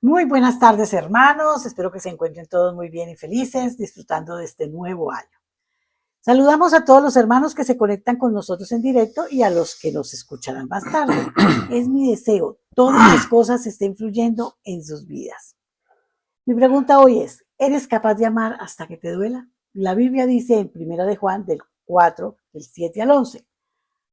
Muy buenas tardes, hermanos. Espero que se encuentren todos muy bien y felices, disfrutando de este nuevo año. Saludamos a todos los hermanos que se conectan con nosotros en directo y a los que nos escucharán más tarde. Es mi deseo, todas las cosas estén fluyendo en sus vidas. Mi pregunta hoy es, ¿eres capaz de amar hasta que te duela? La Biblia dice en 1 de Juan del 4, del 7 al 11.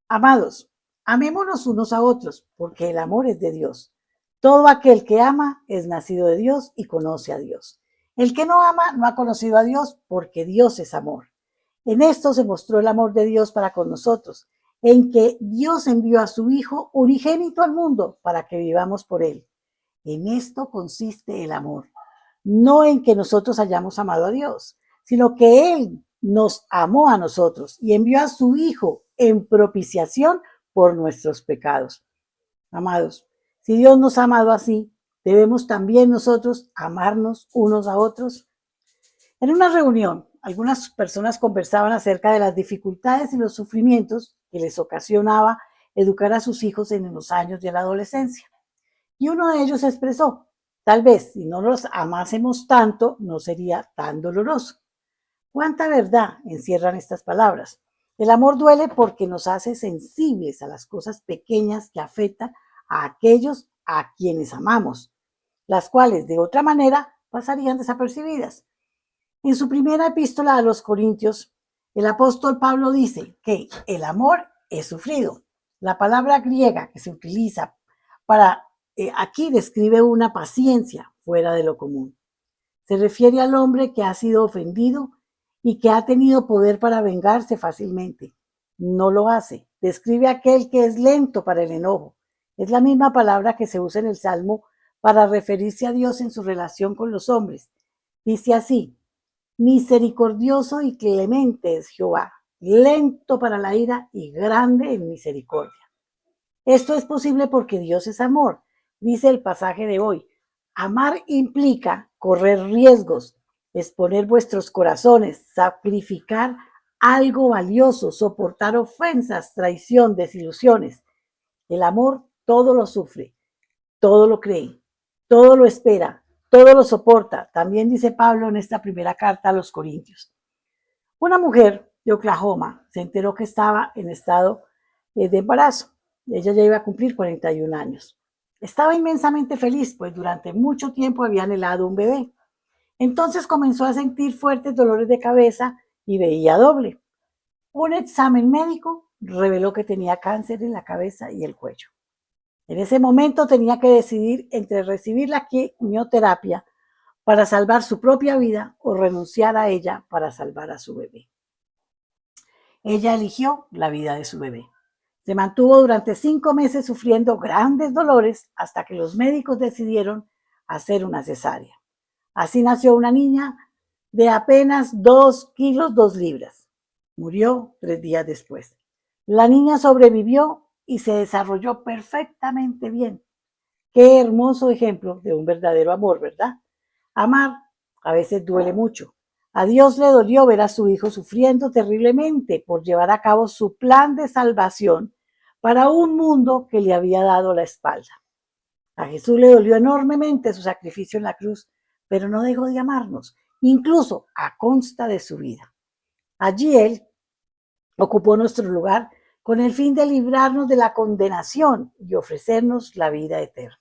Amados, amémonos unos a otros, porque el amor es de Dios. Todo aquel que ama es nacido de Dios y conoce a Dios. El que no ama no ha conocido a Dios, porque Dios es amor. En esto se mostró el amor de Dios para con nosotros, en que Dios envió a su Hijo unigénito al mundo para que vivamos por él. En esto consiste el amor, no en que nosotros hayamos amado a Dios, sino que Él nos amó a nosotros y envió a su Hijo en propiciación por nuestros pecados. Amados, si Dios nos ha amado así, debemos también nosotros amarnos unos a otros. En una reunión, algunas personas conversaban acerca de las dificultades y los sufrimientos que les ocasionaba educar a sus hijos en los años de la adolescencia. Y uno de ellos expresó, tal vez si no los amásemos tanto, no sería tan doloroso. ¿Cuánta verdad encierran estas palabras? El amor duele porque nos hace sensibles a las cosas pequeñas que afectan a aquellos a quienes amamos, las cuales de otra manera pasarían desapercibidas. En su primera epístola a los Corintios, el apóstol Pablo dice que el amor es sufrido. La palabra griega que se utiliza para aquí describe una paciencia fuera de lo común. Se refiere al hombre que ha sido ofendido y que ha tenido poder para vengarse fácilmente. No lo hace. Describe a aquel que es lento para el enojo. Es la misma palabra que se usa en el Salmo para referirse a Dios en su relación con los hombres. Dice así, misericordioso y clemente es Jehová, lento para la ira y grande en misericordia. Esto es posible porque Dios es amor, dice el pasaje de hoy. Amar implica correr riesgos, exponer vuestros corazones, sacrificar algo valioso, soportar ofensas, traición, desilusiones. El amor todo lo sufre, todo lo cree, todo lo espera, todo lo soporta. También dice Pablo en esta primera carta a los Corintios. Una mujer de Oklahoma se enteró que estaba en estado de embarazo. Ella ya iba a cumplir 41 años. Estaba inmensamente feliz, pues durante mucho tiempo había anhelado un bebé. Entonces comenzó a sentir fuertes dolores de cabeza y veía doble. Un examen médico reveló que tenía cáncer en la cabeza y el cuello. En ese momento tenía que decidir entre recibir la quimioterapia para salvar su propia vida o renunciar a ella para salvar a su bebé. Ella eligió la vida de su bebé. Se mantuvo durante 5 meses sufriendo grandes dolores hasta que los médicos decidieron hacer una cesárea. Así nació una niña de apenas 2 kilos 2 libras. Murió 3 días después. La niña sobrevivió y se desarrolló perfectamente bien. Qué hermoso ejemplo de un verdadero amor, ¿verdad? Amar a veces duele mucho. A Dios le dolió ver a su hijo sufriendo terriblemente por llevar a cabo su plan de salvación para un mundo que le había dado la espalda. A Jesús le dolió enormemente su sacrificio en la cruz, pero no dejó de amarnos, incluso a consta de su vida. Allí Él ocupó nuestro lugar con el fin de librarnos de la condenación y ofrecernos la vida eterna.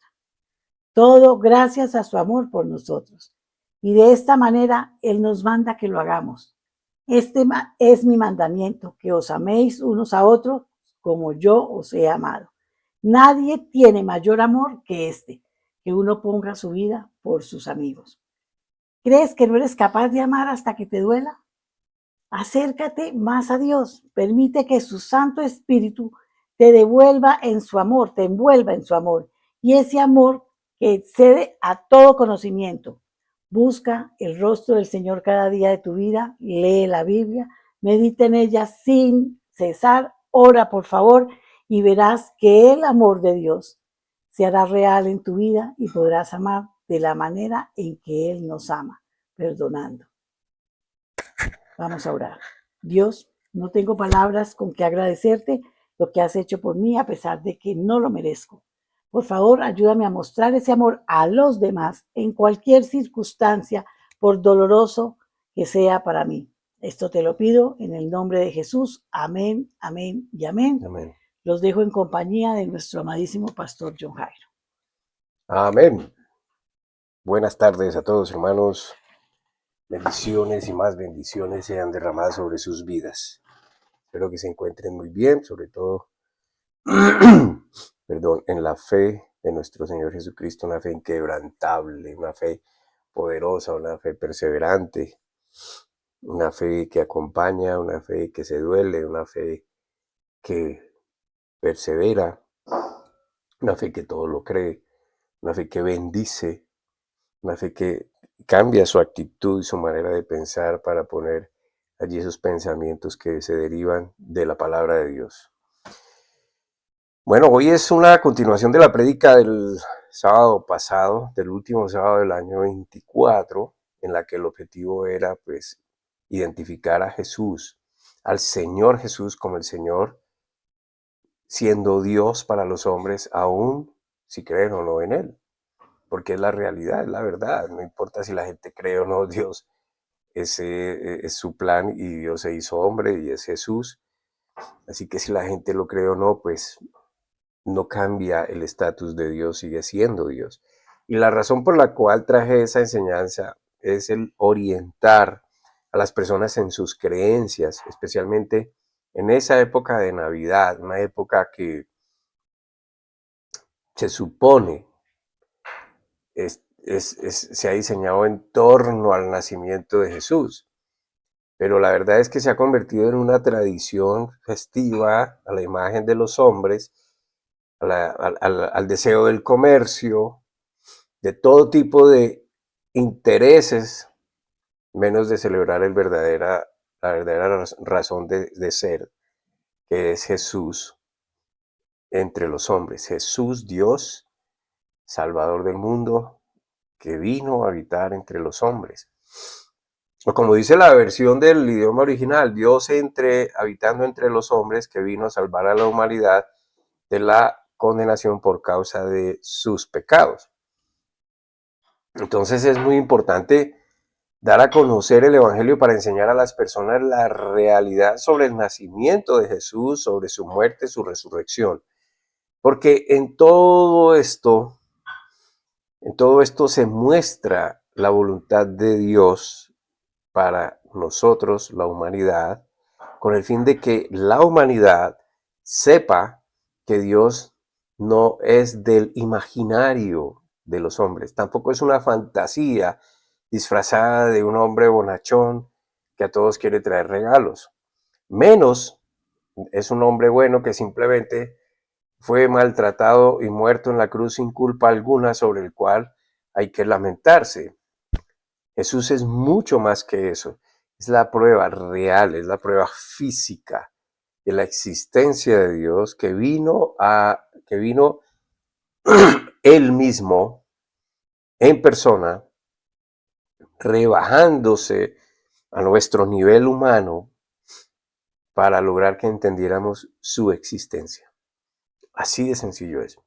Todo gracias a su amor por nosotros. Y de esta manera Él nos manda que lo hagamos. Este es mi mandamiento, que os améis unos a otros como yo os he amado. Nadie tiene mayor amor que este, que uno ponga su vida por sus amigos. ¿Crees que no eres capaz de amar hasta que te duela? Acércate más a Dios. Permite que su Santo Espíritu te devuelva en su amor, te envuelva en su amor. Y ese amor que excede a todo conocimiento. Busca el rostro del Señor cada día de tu vida, lee la Biblia, medita en ella sin cesar, ora por favor y verás que el amor de Dios se hará real en tu vida y podrás amar de la manera en que Él nos ama, perdonando. Vamos a orar. Dios, no tengo palabras con que agradecerte lo que has hecho por mí a pesar de que no lo merezco. Por favor, ayúdame a mostrar ese amor a los demás en cualquier circunstancia, por doloroso que sea para mí. Esto te lo pido en el nombre de Jesús. Amén, amén y amén. Amén. Los dejo en compañía de nuestro amadísimo pastor John Jairo. Amén. Buenas tardes a todos, hermanos. Bendiciones y más bendiciones sean derramadas sobre sus vidas. Espero que se encuentren muy bien, sobre todo perdón, en la fe de nuestro Señor Jesucristo, una fe inquebrantable, una fe poderosa, una fe perseverante, una fe que acompaña, una fe que se duele, una fe que persevera, una fe que todo lo cree, una fe que bendice, una fe que cambia su actitud y su manera de pensar para poner allí esos pensamientos que se derivan de la palabra de Dios. Bueno, hoy es una continuación de la prédica del sábado pasado, del último sábado del año 24, en la que el objetivo era, pues, identificar a Jesús, al Señor Jesús como el Señor, siendo Dios para los hombres, aún si creen o no en Él, porque es la realidad, es la verdad, no importa si la gente cree o no, Dios, ese es su plan y Dios se hizo hombre y es Jesús, así que si la gente lo cree o no, pues no cambia el estatus de Dios, sigue siendo Dios. Y la razón por la cual traje esa enseñanza es el orientar a las personas en sus creencias, especialmente en esa época de Navidad, una época que se supone se ha diseñado en torno al nacimiento de Jesús. Pero la verdad es que se ha convertido en una tradición festiva a la imagen de los hombres, al deseo del comercio, de todo tipo de intereses, menos de celebrar la verdadera razón de ser, que es Jesús entre los hombres. Jesús, Dios, Salvador del mundo, que vino a habitar entre los hombres. O como dice la versión del idioma original, Dios habitando entre los hombres, que vino a salvar a la humanidad de la condenación por causa de sus pecados. Entonces es muy importante dar a conocer el Evangelio para enseñar a las personas la realidad sobre el nacimiento de Jesús, sobre su muerte, su resurrección. Porque en todo esto se muestra la voluntad de Dios para nosotros, la humanidad, con el fin de que la humanidad sepa que Dios no es del imaginario de los hombres, tampoco es una fantasía disfrazada de un hombre bonachón que a todos quiere traer regalos. Menos es un hombre bueno que simplemente fue maltratado y muerto en la cruz sin culpa alguna, sobre el cual hay que lamentarse. Jesús es mucho más que eso. Es la prueba real, es la prueba física de la existencia de Dios que vino él mismo en persona, rebajándose a nuestro nivel humano para lograr que entendiéramos su existencia. Así de sencillo es.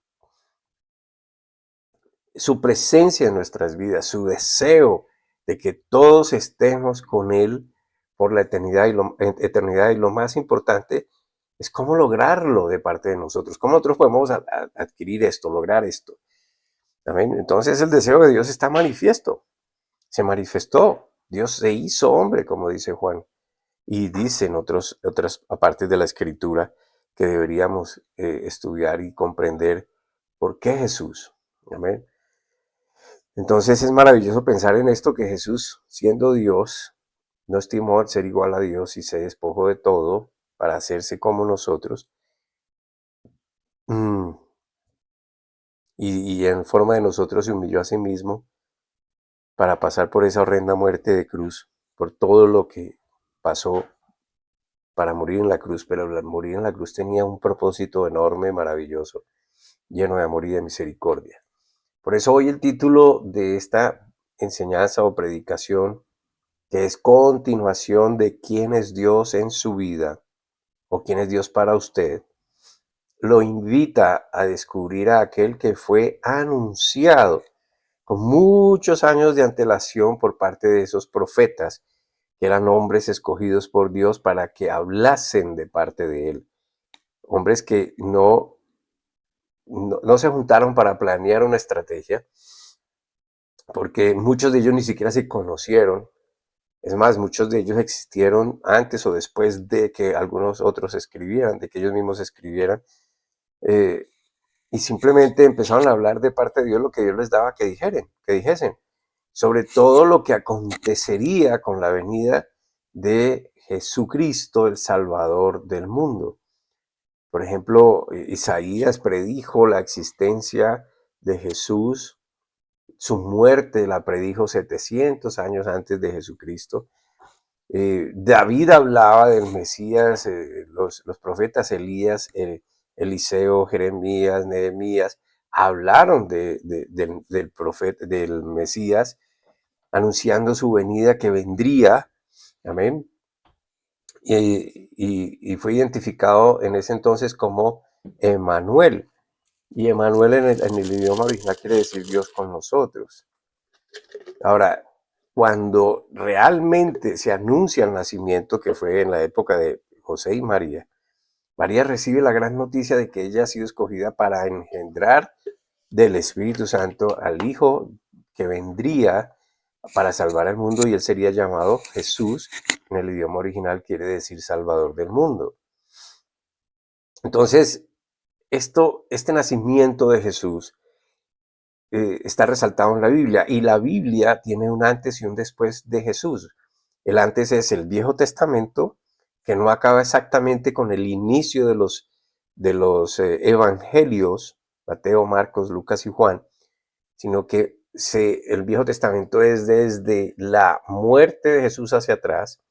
Su presencia en nuestras vidas, su deseo de que todos estemos con Él por la eternidad y lo más importante es cómo lograrlo de parte de nosotros, cómo nosotros podemos adquirir esto, lograr esto. ¿Amén? Entonces el deseo de Dios está manifiesto, se manifestó, Dios se hizo hombre, como dice Juan, y dicen otras partes de la Escritura que deberíamos estudiar y comprender por qué Jesús. Amén. Entonces es maravilloso pensar en esto, que Jesús, siendo Dios, no estimó ser igual a Dios y se despojó de todo para hacerse como nosotros. Y en forma de nosotros se humilló a sí mismo para pasar por esa horrenda muerte de cruz, por todo lo que pasó para morir en la cruz. Pero morir en la cruz tenía un propósito enorme, maravilloso, lleno de amor y de misericordia. Por eso hoy el título de esta enseñanza o predicación, que es continuación de quién es Dios en su vida o quién es Dios para usted, lo invita a descubrir a aquel que fue anunciado con muchos años de antelación por parte de esos profetas, que eran hombres escogidos por Dios para que hablasen de parte de él. Hombres que no se juntaron para planear una estrategia, porque muchos de ellos ni siquiera se conocieron. Es más, muchos de ellos existieron antes o después de que algunos otros escribieran, de que ellos mismos escribieran. eh, y simplemente empezaron a hablar de parte de Dios lo que Dios les daba que dijesen, sobre todo lo que acontecería con la venida de Jesucristo, el Salvador del mundo. Por ejemplo, Isaías predijo la existencia de Jesús, su muerte la predijo 700 años antes de Jesucristo. David hablaba del Mesías, los profetas Elías, Eliseo, Jeremías, Nehemías, hablaron del profeta, del Mesías, anunciando su venida que vendría, amén, y fue identificado en ese entonces como Emmanuel, y Emmanuel en el idioma original quiere decir Dios con nosotros. Ahora, cuando realmente se anuncia el nacimiento, que fue en la época de José y María, María recibe la gran noticia de que ella ha sido escogida para engendrar del Espíritu Santo al Hijo que vendría para salvar al mundo, y él sería llamado Jesús. En el idioma original quiere decir Salvador del mundo. Entonces, este nacimiento de Jesús está resaltado en la Biblia, y la Biblia tiene un antes y un después de Jesús. El antes es el Viejo Testamento, que no acaba exactamente con el inicio de los evangelios, Mateo, Marcos, Lucas y Juan, sino que el Viejo Testamento es desde la muerte de Jesús hacia atrás,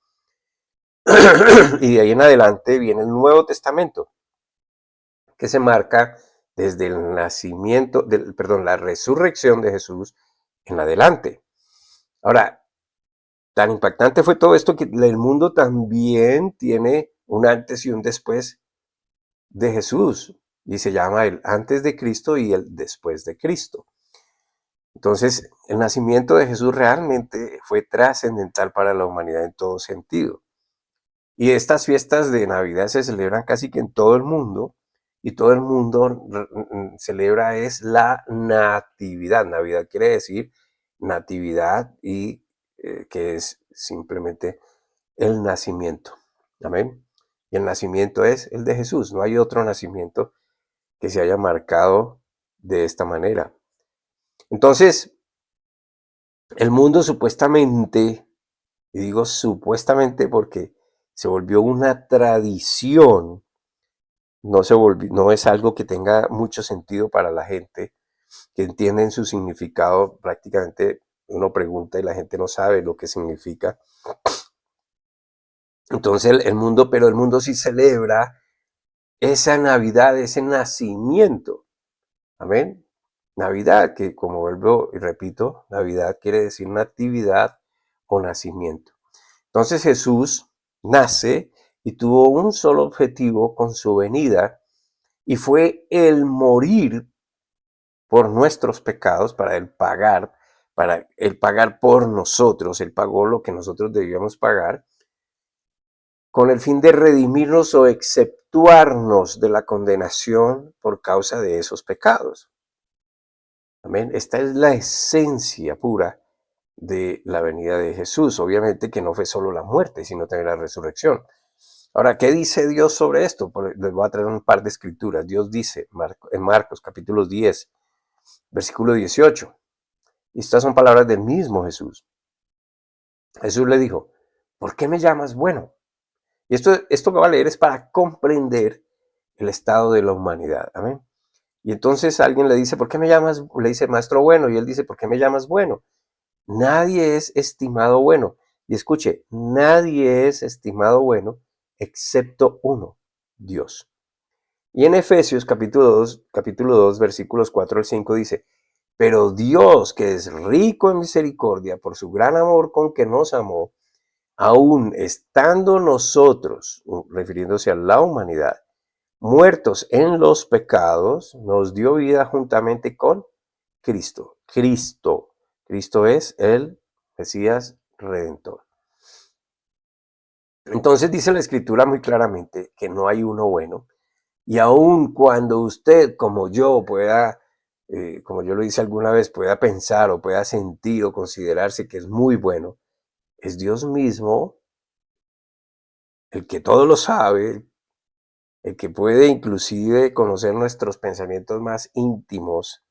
y de ahí en adelante viene el Nuevo Testamento, que se marca desde el nacimiento, la resurrección de Jesús en adelante. Ahora, tan impactante fue todo esto que el mundo también tiene un antes y un después de Jesús, y se llama el antes de Cristo y el después de Cristo. Entonces, el nacimiento de Jesús realmente fue trascendental para la humanidad en todo sentido. Y estas fiestas de Navidad se celebran casi que en todo el mundo, y todo el mundo celebra es la natividad. Navidad quiere decir natividad, y que es simplemente el nacimiento. Amén. Y el nacimiento es el de Jesús. No hay otro nacimiento que se haya marcado de esta manera. Entonces, el mundo supuestamente, y digo supuestamente porque se volvió una tradición, no es algo que tenga mucho sentido para la gente, que entienden su significado. Prácticamente uno pregunta y la gente no sabe lo que significa. Entonces pero el mundo sí celebra esa Navidad, ese nacimiento. Amén. Navidad, que como vuelvo y repito, Navidad quiere decir natividad o nacimiento. Entonces Jesús nace y tuvo un solo objetivo con su venida, y fue el morir por nuestros pecados, para él pagar por nosotros. Él pagó lo que nosotros debíamos pagar, con el fin de redimirnos o exceptuarnos de la condenación por causa de esos pecados. Amén. Esta es la esencia pura de la venida de Jesús. Obviamente que no fue solo la muerte, sino también la resurrección. Ahora, ¿qué dice Dios sobre esto? Les voy a traer un par de escrituras. Dios dice en Marcos capítulo 10, versículo 18. Y estas son palabras del mismo Jesús. Jesús le dijo: ¿por qué me llamas bueno? Y esto que va a leer es para comprender el estado de la humanidad. Amén. Y entonces alguien le dice: ¿por qué me llamas? Le dice: maestro bueno. Y él dice: ¿por qué me llamas bueno? Nadie es estimado bueno. Y escuche, nadie es estimado bueno excepto uno, Dios. Y en Efesios capítulo 2, versículos 4 al 5 dice: pero Dios, que es rico en misericordia por su gran amor con que nos amó, aún estando nosotros, refiriéndose a la humanidad, muertos en los pecados, nos dio vida juntamente con Cristo. Cristo es el Mesías Redentor. Entonces dice la Escritura muy claramente que no hay uno bueno. Y aun cuando usted, como yo, pueda, como yo lo hice alguna vez, pueda pensar o pueda sentir o considerarse que es muy bueno, es Dios mismo el que todo lo sabe, el que puede inclusive conocer nuestros pensamientos más íntimos,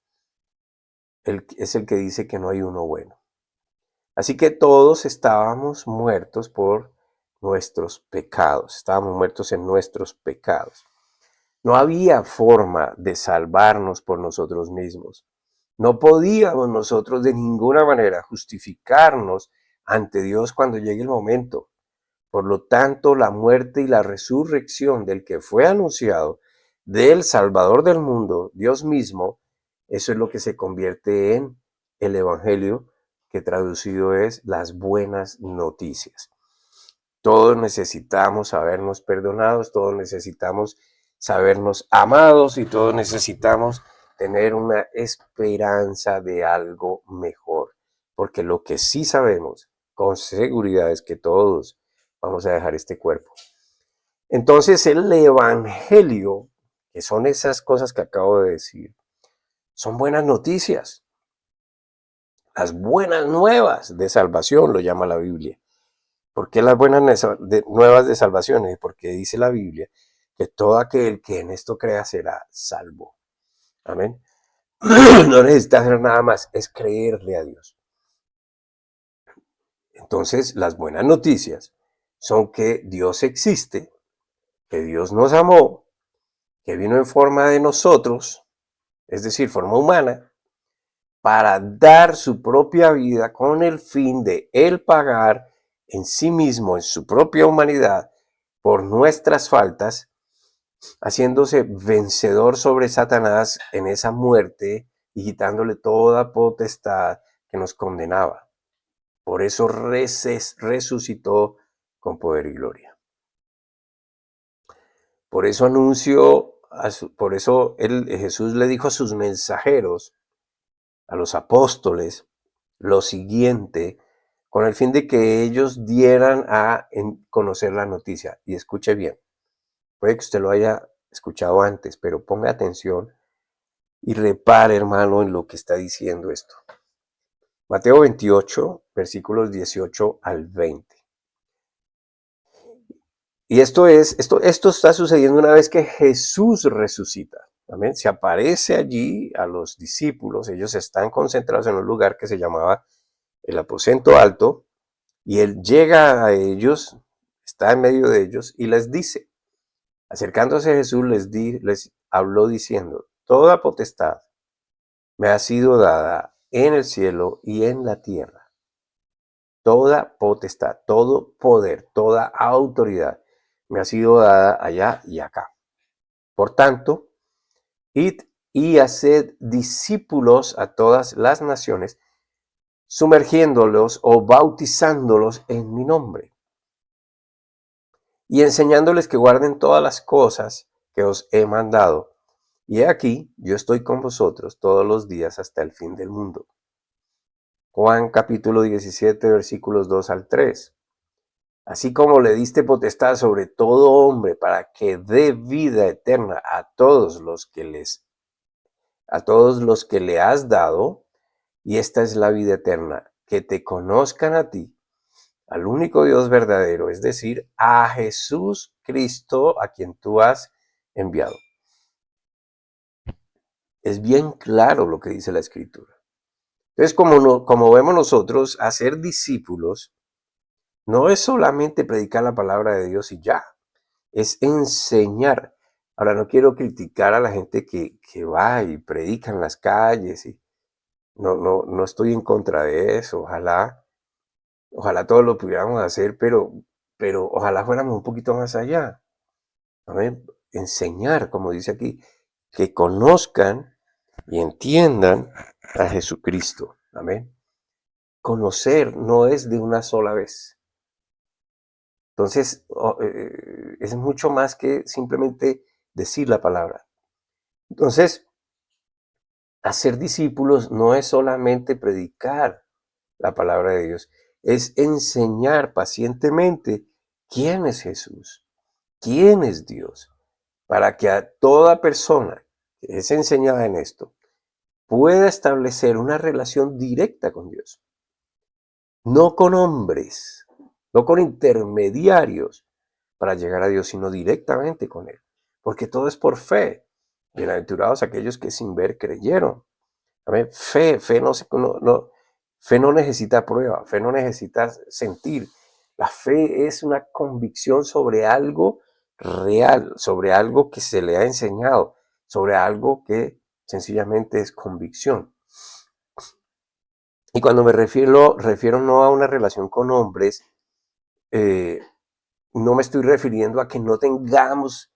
es el que dice que no hay uno bueno. Así que todos estábamos muertos por nuestros pecados, estábamos muertos en nuestros pecados. No había forma de salvarnos por nosotros mismos. No podíamos nosotros de ninguna manera justificarnos ante Dios cuando llegue el momento. Por lo tanto, la muerte y la resurrección del que fue anunciado, del Salvador del mundo, Dios mismo, eso es lo que se convierte en el Evangelio, que traducido es las buenas noticias. Todos necesitamos sabernos perdonados, todos necesitamos sabernos amados y todos necesitamos tener una esperanza de algo mejor. Porque lo que sí sabemos con seguridad es que todos vamos a dejar este cuerpo. Entonces el Evangelio, que son esas cosas que acabo de decir, son buenas noticias. Las buenas nuevas de salvación lo llama la Biblia. ¿Por qué las buenas nuevas de salvación? Porque dice la Biblia que todo aquel que en esto crea será salvo. Amén. No necesitas hacer nada más, es creerle a Dios. Entonces, las buenas noticias son que Dios existe, que Dios nos amó, que vino en forma de nosotros, es decir, forma humana, para dar su propia vida con el fin de Él pagar en sí mismo, en su propia humanidad, por nuestras faltas, haciéndose vencedor sobre Satanás en esa muerte y quitándole toda potestad que nos condenaba. Por eso resucitó con poder y gloria. Por eso Jesús le dijo a sus mensajeros, a los apóstoles, lo siguiente, con el fin de que ellos dieran a conocer la noticia. Y escuche bien, puede que usted lo haya escuchado antes, pero ponga atención y repare, hermano, en lo que está diciendo esto. Mateo 28, versículos 18 al 20. Y esto está sucediendo una vez que Jesús resucita. Amén. Se aparece allí a los discípulos, ellos están concentrados en un lugar que se llamaba el aposento alto, y él llega a ellos, está en medio de ellos, y les dice, acercándose a Jesús, les habló diciendo, toda potestad me ha sido dada en el cielo y en la tierra. Toda potestad, todo poder, toda autoridad me ha sido dada allá y acá. Por tanto, id y haced discípulos a todas las naciones, sumergiéndolos o bautizándolos en mi nombre, y enseñándoles que guarden todas las cosas que os he mandado. Y he aquí, yo estoy con vosotros todos los días hasta el fin del mundo. Juan capítulo 17, versículos 2 al 3. Así como le diste potestad sobre todo hombre para que dé vida eterna a todos los que le has dado, y esta es la vida eterna, que te conozcan a ti, al único Dios verdadero, es decir, a Jesús Cristo, a quien tú has enviado. Es bien claro lo que dice la Escritura. Entonces, como vemos nosotros, hacer discípulos no es solamente predicar la palabra de Dios y ya, es enseñar. Ahora, no quiero criticar a la gente que va y predica en las calles, y no estoy en contra de eso. Ojalá todos lo pudiéramos hacer, pero ojalá fuéramos un poquito más allá. Amén. Enseñar, como dice aquí, que conozcan y entiendan a Jesucristo. Amén. Conocer no es de una sola vez. Entonces, es mucho más que simplemente decir la palabra. Entonces, hacer discípulos no es solamente predicar la palabra de Dios, es enseñar pacientemente quién es Jesús, quién es Dios, para que a toda persona que es enseñada en esto pueda establecer una relación directa con Dios, no con hombres, no con intermediarios para llegar a Dios, sino directamente con Él, porque todo es por fe. Bienaventurados aquellos que sin ver creyeron. Amén. Fe fe no necesita prueba, fe no necesita sentir. La fe es una convicción sobre algo real, sobre algo que se le ha enseñado, sobre algo que sencillamente es convicción. Y cuando me refiero no a una relación con hombres, no me estoy refiriendo a que no tengamos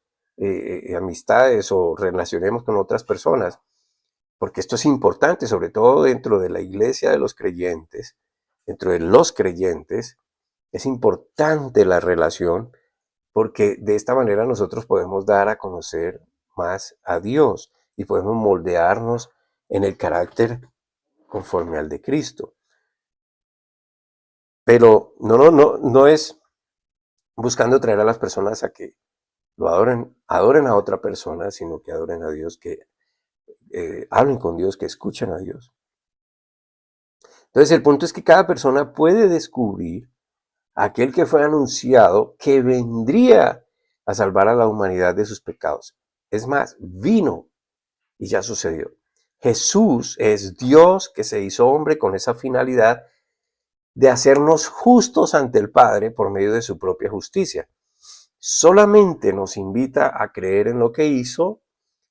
amistades o relacionemos con otras personas, porque esto es importante, sobre todo dentro de la iglesia de los creyentes, dentro de los creyentes, es importante la relación, porque de esta manera nosotros podemos dar a conocer más a Dios y podemos moldearnos en el carácter conforme al de Cristo. Pero no es buscando traer a las personas a que lo adoren a otra persona, sino que adoren a Dios, que hablen con Dios, que escuchen a Dios. Entonces el punto es que cada persona puede descubrir a aquel que fue anunciado que vendría a salvar a la humanidad de sus pecados. Es más, vino y ya sucedió. Jesús es Dios que se hizo hombre con esa finalidad de hacernos justos ante el Padre por medio de su propia justicia. Solamente nos invita a creer en lo que hizo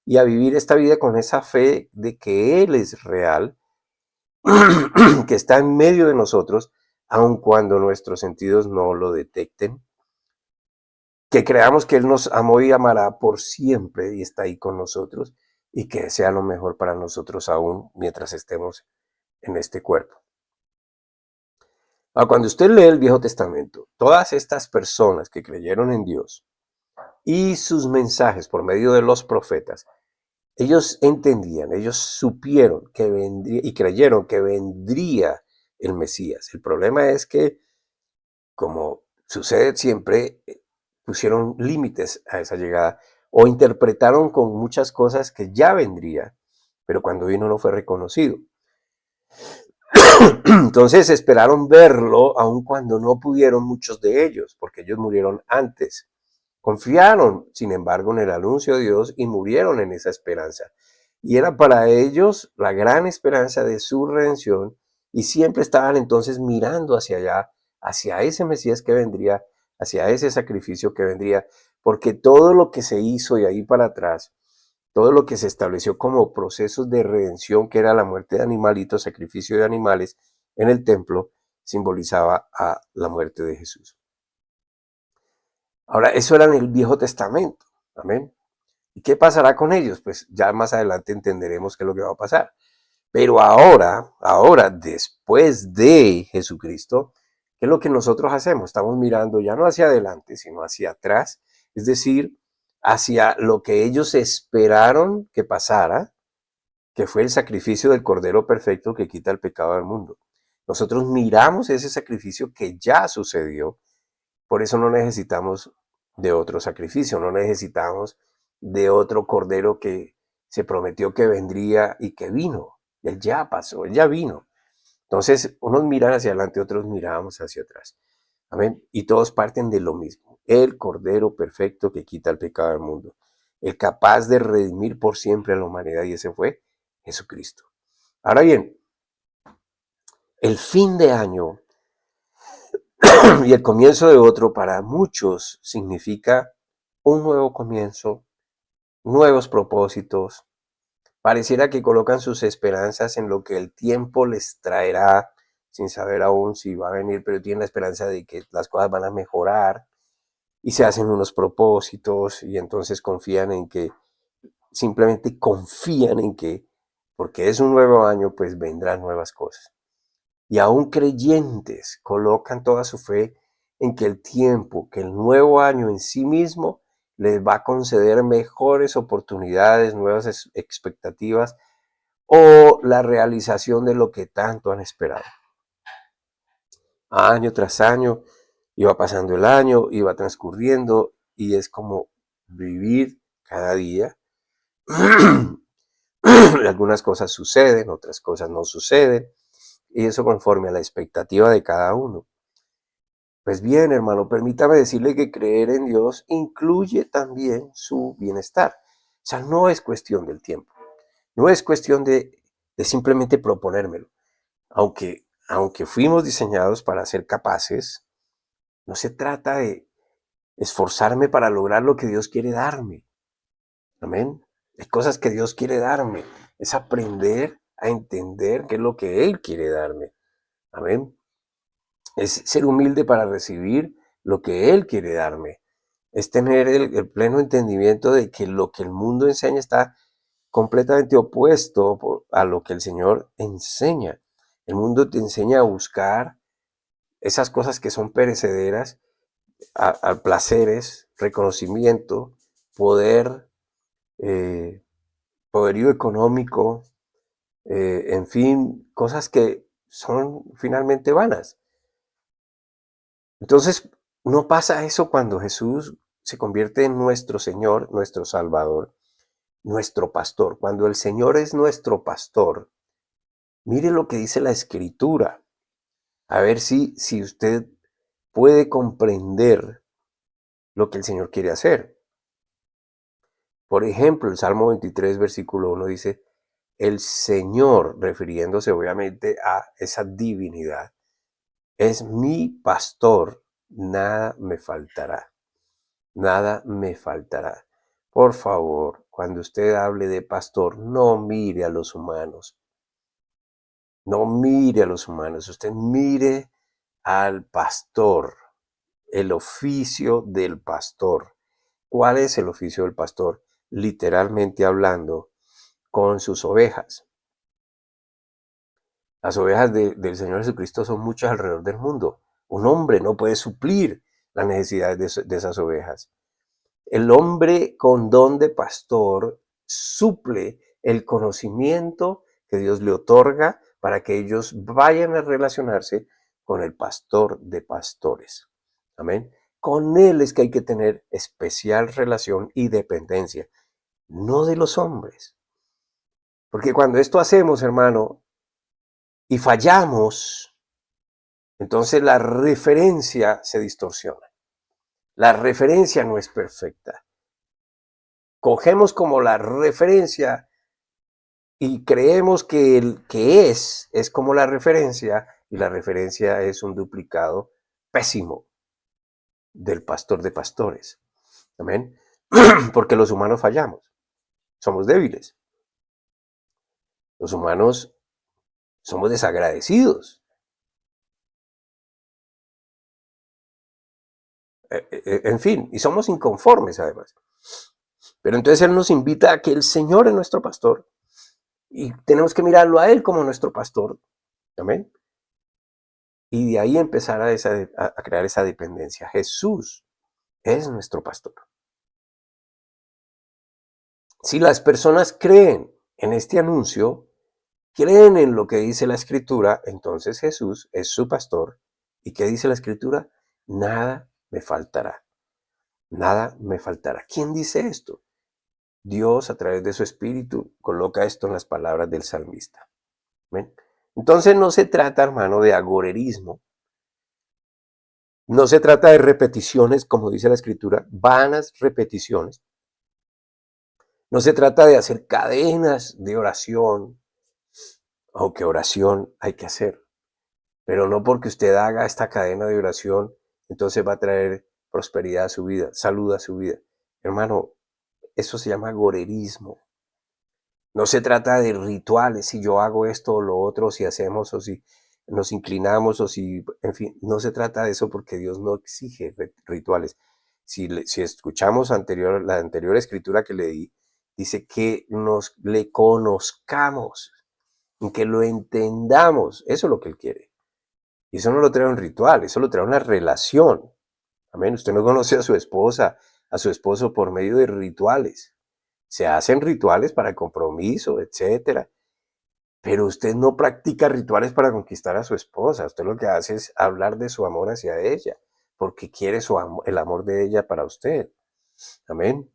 y a vivir esta vida con esa fe de que Él es real, que está en medio de nosotros, aun cuando nuestros sentidos no lo detecten, que creamos que Él nos amó y amará por siempre y está ahí con nosotros, y que sea lo mejor para nosotros aún mientras estemos en este cuerpo. Cuando usted lee el Viejo Testamento, todas estas personas que creyeron en Dios y sus mensajes por medio de los profetas, ellos entendían, ellos supieron que vendría y creyeron que vendría el Mesías. El problema es que, como sucede siempre, pusieron límites a esa llegada o interpretaron con muchas cosas que ya vendría, pero cuando vino no fue reconocido. Entonces esperaron verlo aun cuando no pudieron muchos de ellos, porque ellos murieron antes. Confiaron, sin embargo, en el anuncio de Dios y murieron en esa esperanza. Y era para ellos la gran esperanza de su redención y siempre estaban entonces mirando hacia allá, hacia ese Mesías que vendría, hacia ese sacrificio que vendría, porque todo lo que se hizo de ahí para atrás, todo lo que se estableció como procesos de redención, que era la muerte de animalitos, sacrificio de animales en el templo, simbolizaba a la muerte de Jesús. Ahora, eso era en el Viejo Testamento. Amén. ¿Y qué pasará con ellos? Pues ya más adelante entenderemos qué es lo que va a pasar. Pero ahora, después de Jesucristo, ¿qué es lo que nosotros hacemos? Estamos mirando ya no hacia adelante, sino hacia atrás, es decir, hacia lo que ellos esperaron que pasara, que fue el sacrificio del Cordero Perfecto que quita el pecado del mundo. Nosotros miramos ese sacrificio que ya sucedió, por eso no necesitamos de otro sacrificio, no necesitamos de otro Cordero que se prometió que vendría y que vino. Él ya pasó, él ya vino. Entonces, unos miran hacia adelante, otros miramos hacia atrás. Amén. Y todos parten de lo mismo. El Cordero perfecto que quita el pecado del mundo. El capaz de redimir por siempre a la humanidad. Y ese fue Jesucristo. Ahora bien, el fin de año y el comienzo de otro para muchos significa un nuevo comienzo, nuevos propósitos. Pareciera que colocan sus esperanzas en lo que el tiempo les traerá, sin saber aún si va a venir, pero tienen la esperanza de que las cosas van a mejorar y se hacen unos propósitos y entonces confían en que, simplemente confían en que, porque es un nuevo año, pues vendrán nuevas cosas. Y aún creyentes colocan toda su fe en que el tiempo, que el nuevo año en sí mismo les va a conceder mejores oportunidades, nuevas expectativas o la realización de lo que tanto han esperado. Año tras año, iba pasando el año, iba transcurriendo y es como vivir cada día. Algunas cosas suceden, otras cosas no suceden y eso conforme a la expectativa de cada uno. Pues bien, hermano, permítame decirle que creer en Dios incluye también su bienestar. O sea, no es cuestión del tiempo, no es cuestión de simplemente proponérmelo. Aunque fuimos diseñados para ser capaces, no se trata de esforzarme para lograr lo que Dios quiere darme. Amén. Hay cosas que Dios quiere darme. Es aprender a entender qué es lo que Él quiere darme. Amén. Es ser humilde para recibir lo que Él quiere darme. Es tener el pleno entendimiento de que lo que el mundo enseña está completamente opuesto a lo que el Señor enseña. El mundo te enseña a buscar esas cosas que son perecederas, a placeres, reconocimiento, poder, poderío económico, en fin, cosas que son finalmente vanas. Entonces, no pasa eso cuando Jesús se convierte en nuestro Señor, nuestro Salvador, nuestro pastor. Cuando el Señor es nuestro pastor, mire lo que dice la Escritura. A ver si usted puede comprender lo que el Señor quiere hacer. Por ejemplo, el Salmo 23, versículo 1 dice, el Señor, refiriéndose obviamente a esa divinidad, es mi pastor, nada me faltará, nada me faltará. Por favor, cuando usted hable de pastor, no mire a los humanos, no mire a los humanos, usted mire al pastor, el oficio del pastor. ¿Cuál es el oficio del pastor? Literalmente hablando, con sus ovejas. Las ovejas del Señor Jesucristo son muchas alrededor del mundo. Un hombre no puede suplir las necesidades de esas ovejas. El hombre con don de pastor suple el conocimiento que Dios le otorga para que ellos vayan a relacionarse con el pastor de pastores. Amén. Con él es que hay que tener especial relación y dependencia, no de los hombres. Porque cuando esto hacemos, hermano, y fallamos, entonces la referencia se distorsiona. La referencia no es perfecta. Cogemos como la referencia y creemos que el que es como la referencia y la referencia es un duplicado pésimo del pastor de pastores. Amén. Porque los humanos fallamos. Somos débiles. Los humanos somos desagradecidos. En fin, y somos inconformes además. Pero entonces Él nos invita a que el Señor es nuestro pastor y tenemos que mirarlo a Él como nuestro pastor. Amén. Y de ahí empezar a crear esa dependencia. Jesús es nuestro pastor. Si las personas creen en este anuncio, creen en lo que dice la Escritura, entonces Jesús es su pastor. ¿Y qué dice la Escritura? Nada me faltará. Nada me faltará. ¿Quién dice esto? Dios, a través de su Espíritu, coloca esto en las palabras del salmista. ¿Ven? Entonces no se trata, hermano, de agorerismo. No se trata de repeticiones, como dice la Escritura, vanas repeticiones. No se trata de hacer cadenas de oración, aunque oración hay que hacer. Pero no porque usted haga esta cadena de oración, entonces va a traer prosperidad a su vida, salud a su vida. Hermano, eso se llama agorerismo. No se trata de rituales, si yo hago esto o lo otro, si hacemos o si nos inclinamos o si, en fin, no se trata de eso porque Dios no exige rituales. Si escuchamos la anterior escritura que leí, dice que le conozcamos, que lo entendamos, eso es lo que Él quiere. Y eso no lo trae un ritual, eso lo trae una relación. Amén. Usted no conoce a su esposa, a su esposo por medio de rituales. Se hacen rituales para el compromiso, etcétera. Pero usted no practica rituales para conquistar a su esposa. Usted lo que hace es hablar de su amor hacia ella, porque quiere el amor de ella para usted. Amén.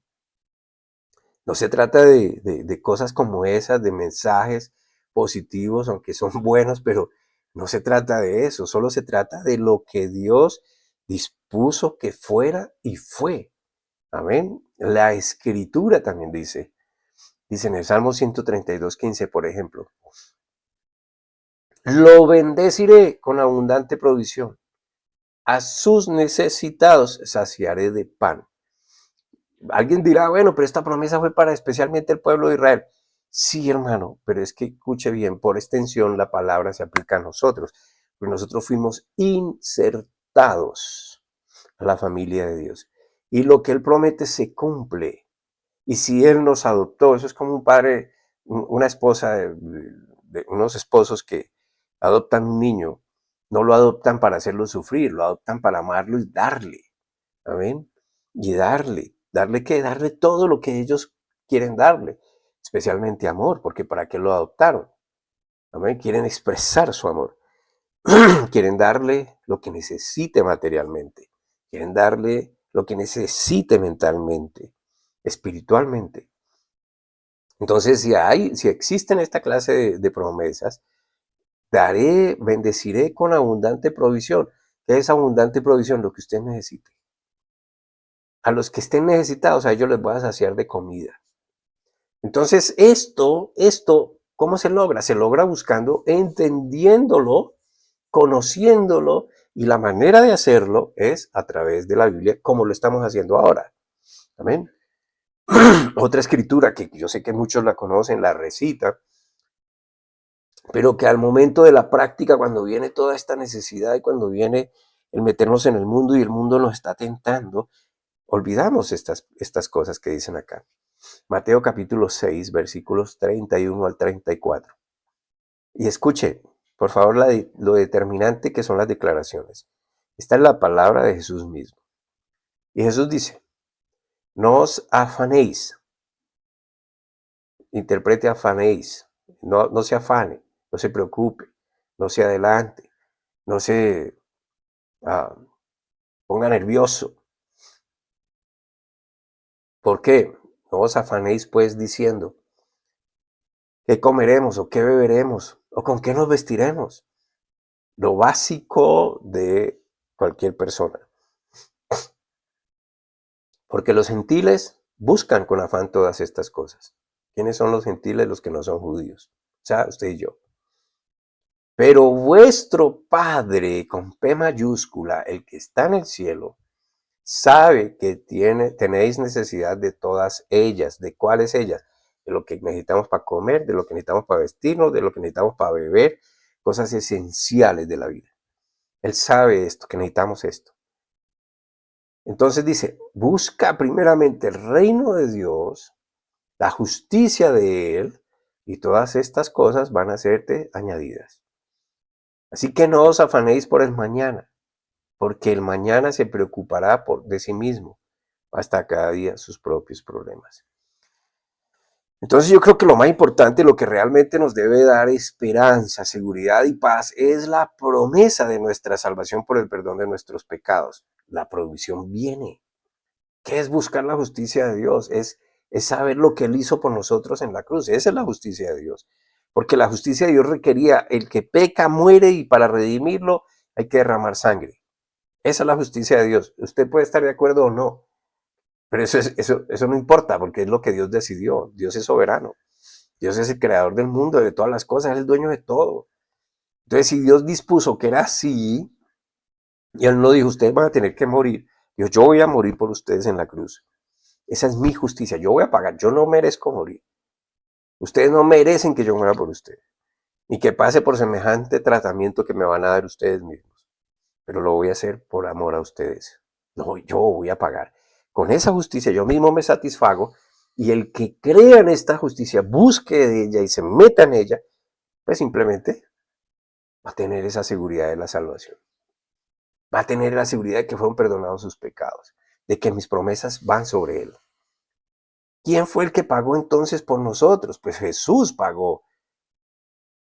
No se trata de cosas como esas, de mensajes positivos, aunque son buenos, pero no se trata de eso. Solo se trata de lo que Dios dispuso que fuera y fue. Amén. La Escritura también dice en el Salmo 132:15, por ejemplo, lo bendeciré con abundante provisión. A sus necesitados saciaré de pan. Alguien dirá, bueno, pero esta promesa fue para especialmente el pueblo de Israel. Sí, hermano, pero es que escuche bien, por extensión la palabra se aplica a nosotros, porque nosotros fuimos insertados a la familia de Dios. Y lo que Él promete se cumple. Y si Él nos adoptó, eso es como un padre, una esposa, de unos esposos que adoptan un niño, no lo adoptan para hacerlo sufrir, lo adoptan para amarlo y darle. Amén. Y darle qué, darle todo lo que ellos quieren darle, especialmente amor, porque ¿para qué lo adoptaron? Amén. Quieren expresar su amor. Quieren darle lo que necesite materialmente. Quieren darle lo que necesite mentalmente, espiritualmente. Entonces, si existen esta clase de promesas, bendeciré con abundante provisión. ¿Qué es abundante provisión? Lo que usted necesite. A los que estén necesitados, a ellos les voy a saciar de comida. Entonces, esto, ¿cómo se logra? Se logra buscando, entendiéndolo, conociéndolo, y la manera de hacerlo es a través de la Biblia, como lo estamos haciendo ahora. Amén. Otra escritura que yo sé que muchos la conocen, la recita, pero que al momento de la práctica, cuando viene toda esta necesidad y cuando viene el meternos en el mundo y el mundo nos está tentando, olvidamos estas cosas que dicen acá. Mateo capítulo 6, versículos 31 al 34. Y escuche, por favor, lo determinante que son las declaraciones. Esta es la palabra de Jesús mismo. Y Jesús dice, no os afanéis. Interprete afanéis. No se afane, no se preocupe, no se adelante, no se ponga nervioso. ¿Por qué? No os afanéis pues diciendo, ¿qué comeremos o qué beberemos o con qué nos vestiremos? Lo básico de cualquier persona. Porque los gentiles buscan con afán todas estas cosas. ¿Quiénes son los gentiles? Los que no son judíos. O sea, usted y yo. Pero vuestro Padre, con P mayúscula, el que está en el cielo, sabe que tenéis necesidad de todas ellas. ¿De cuáles ellas? De lo que necesitamos para comer, de lo que necesitamos para vestirnos, de lo que necesitamos para beber, cosas esenciales de la vida. Él sabe esto, que necesitamos esto. Entonces dice, busca primeramente el reino de Dios, la justicia de Él, y todas estas cosas van a serte añadidas. Así que no os afanéis por el mañana, porque el mañana se preocupará de sí mismo, hasta cada día sus propios problemas. Entonces yo creo que lo más importante, lo que realmente nos debe dar esperanza, seguridad y paz, es la promesa de nuestra salvación por el perdón de nuestros pecados. La provisión viene. ¿Qué es buscar la justicia de Dios? Es saber lo que Él hizo por nosotros en la cruz. Esa es la justicia de Dios. Porque la justicia de Dios requería, el que peca muere y para redimirlo hay que derramar sangre. Esa es la justicia de Dios. Usted puede estar de acuerdo o no, pero eso no importa porque es lo que Dios decidió. Dios es soberano. Dios es el creador del mundo, de todas las cosas, es el dueño de todo. Entonces, si Dios dispuso que era así, y Él no dijo, ustedes van a tener que morir, dijo, yo voy a morir por ustedes en la cruz. Esa es mi justicia, yo voy a pagar, yo no merezco morir. Ustedes no merecen que yo muera por ustedes, ni que pase por semejante tratamiento que me van a dar ustedes mismos. Pero lo voy a hacer por amor a ustedes. No, yo voy a pagar. Con esa justicia yo mismo me satisfago, y el que crea en esta justicia, busque de ella y se meta en ella, pues simplemente va a tener esa seguridad de la salvación. Va a tener la seguridad de que fueron perdonados sus pecados. de que mis promesas van sobre Él. ¿Quién fue el que pagó entonces por nosotros? Pues Jesús pagó.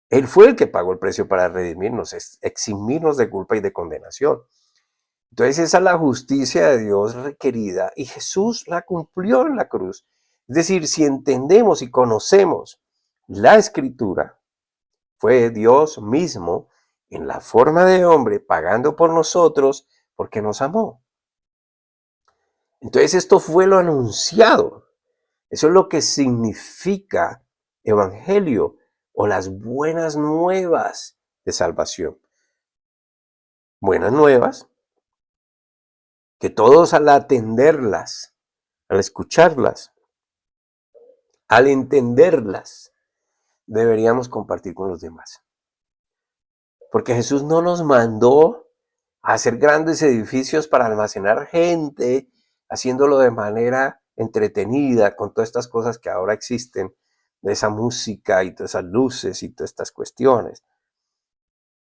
Él fue el que pagó el precio para redimirnos, eximirnos de culpa y de condenación. Entonces esa es la justicia de Dios requerida y Jesús la cumplió en la cruz. Es decir, si entendemos y conocemos la Escritura, fue Dios mismo en la forma de hombre pagando por nosotros porque nos amó. Entonces esto fue lo anunciado. Eso es lo que significa evangelio o las buenas nuevas de salvación. Buenas nuevas que todos al atenderlas, al escucharlas, al entenderlas, deberíamos compartir con los demás. Porque Jesús no nos mandó a hacer grandes edificios para almacenar gente, haciéndolo de manera entretenida, con todas estas cosas que ahora existen, de esa música y todas esas luces y todas estas cuestiones.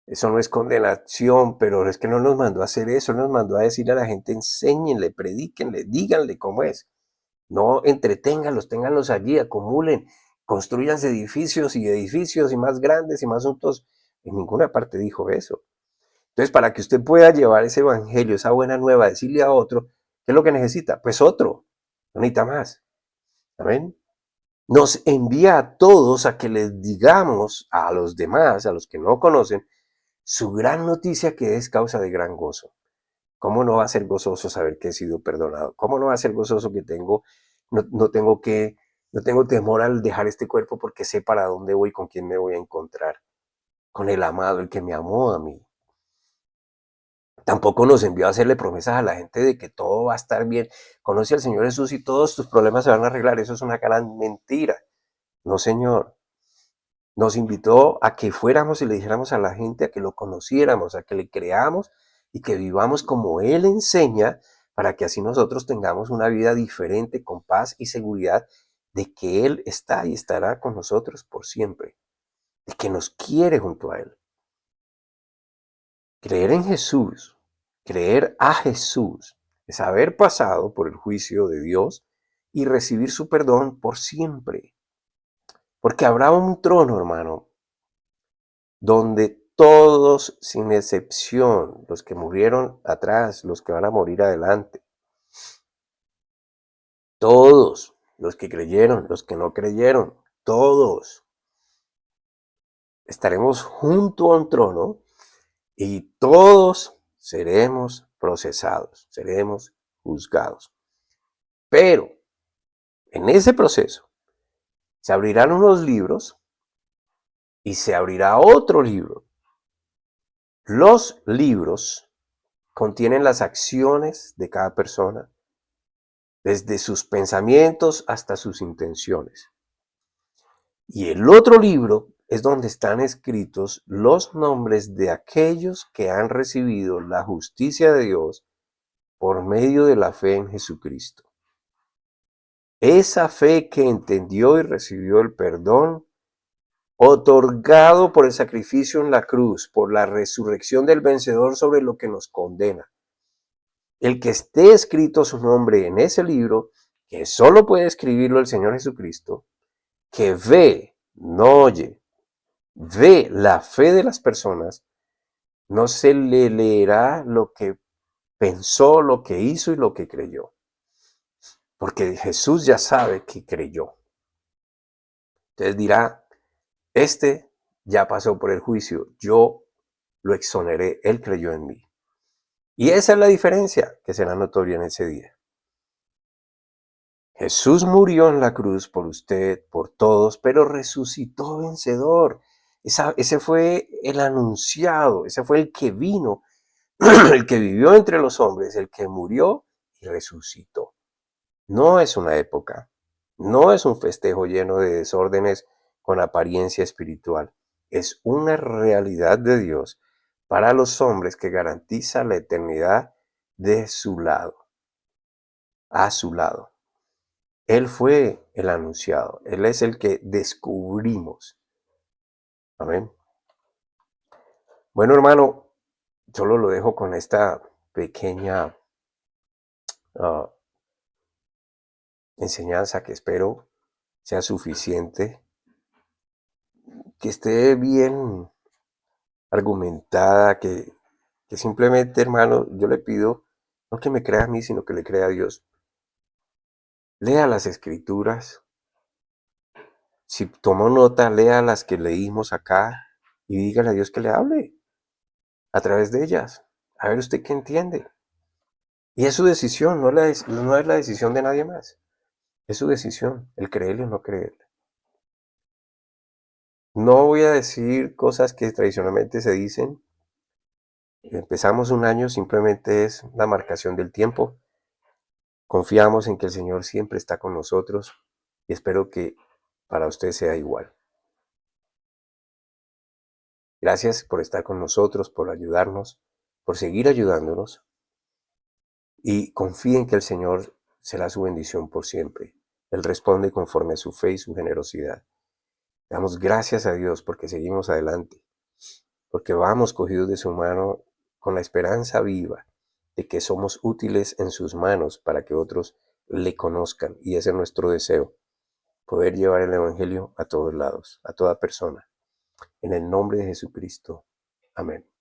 Eso no es condenación, pero es que no nos mandó a hacer eso, nos mandó a decirle a la gente, enséñenle, predíquenle, díganle cómo es. No entreténganlos, ténganlos allí, acumulen, construyan edificios y más grandes y más juntos. En ninguna parte dijo eso. Entonces, para que usted pueda llevar ese evangelio, esa buena nueva, decirle a otro, ¿qué es lo que necesita? Pues otro, no necesita más. ¿Amén? Nos envía a todos a que les digamos a los demás, a los que no conocen, su gran noticia que es causa de gran gozo. ¿Cómo no va a ser gozoso saber que he sido perdonado? ¿Cómo no va a ser gozoso que no tengo temor al dejar este cuerpo porque sé para dónde voy, con quién me voy a encontrar? Con el amado, el que me amó a mí. Tampoco nos envió a hacerle promesas a la gente de que todo va a estar bien. Conoce al Señor Jesús y todos tus problemas se van a arreglar. Eso es una gran mentira. No, Señor. Nos invitó a que fuéramos y le dijéramos a la gente, a que lo conociéramos, a que le creamos y que vivamos como Él enseña, para que así nosotros tengamos una vida diferente, con paz y seguridad de que Él está y estará con nosotros por siempre, de que nos quiere junto a Él. Creer en Jesús, creer a Jesús, es haber pasado por el juicio de Dios y recibir su perdón por siempre. Porque habrá un trono, hermano, donde todos, sin excepción, los que murieron atrás, los que van a morir adelante, todos, los que creyeron, los que no creyeron, todos, estaremos junto a un trono y todos seremos procesados, seremos juzgados. Pero en ese proceso se abrirán unos libros y se abrirá otro libro. Los libros contienen las acciones de cada persona, desde sus pensamientos hasta sus intenciones. Y el otro libro es donde están escritos los nombres de aquellos que han recibido la justicia de Dios por medio de la fe en Jesucristo. Esa fe que entendió y recibió el perdón otorgado por el sacrificio en la cruz, por la resurrección del vencedor sobre lo que nos condena. El que esté escrito su nombre en ese libro, que solo puede escribirlo el Señor Jesucristo, que ve, no oye, ve la fe de las personas, no se le leerá lo que pensó, lo que hizo y lo que creyó. Porque Jesús ya sabe que creyó. Entonces dirá, este ya pasó por el juicio, yo lo exoneré, él creyó en mí. Y esa es la diferencia que será notoria en ese día. Jesús murió en la cruz por usted, por todos, pero resucitó vencedor. Ese fue el anunciado, ese fue el que vino, el que vivió entre los hombres, el que murió y resucitó. No es una época, no es un festejo lleno de desórdenes con apariencia espiritual. Es una realidad de Dios para los hombres que garantiza la eternidad de su lado, a su lado. Él fue el anunciado, Él es el que descubrimos. Amén. Bueno, hermano, solo lo dejo con esta pequeña ah, enseñanza que espero sea suficiente, que esté bien argumentada, que simplemente, hermano, yo le pido no que me crea a mí, sino que le crea a Dios. Lea las escrituras. Si tomó nota, lea las que leímos acá y dígale a Dios que le hable a través de ellas. A ver usted qué entiende. Y es su decisión, no es la decisión de nadie más. Es su decisión, el creerle o no creerle. No voy a decir cosas que tradicionalmente se dicen. Empezamos un año, simplemente es la marcación del tiempo. Confiamos en que el Señor siempre está con nosotros y espero que para usted sea igual. Gracias por estar con nosotros, por ayudarnos, por seguir ayudándonos y confíe en que el Señor será su bendición por siempre. Él responde conforme a su fe y su generosidad. Damos gracias a Dios porque seguimos adelante, porque vamos cogidos de su mano con la esperanza viva de que somos útiles en sus manos para que otros le conozcan. Y ese es nuestro deseo, poder llevar el Evangelio a todos lados, a toda persona. En el nombre de Jesucristo. Amén.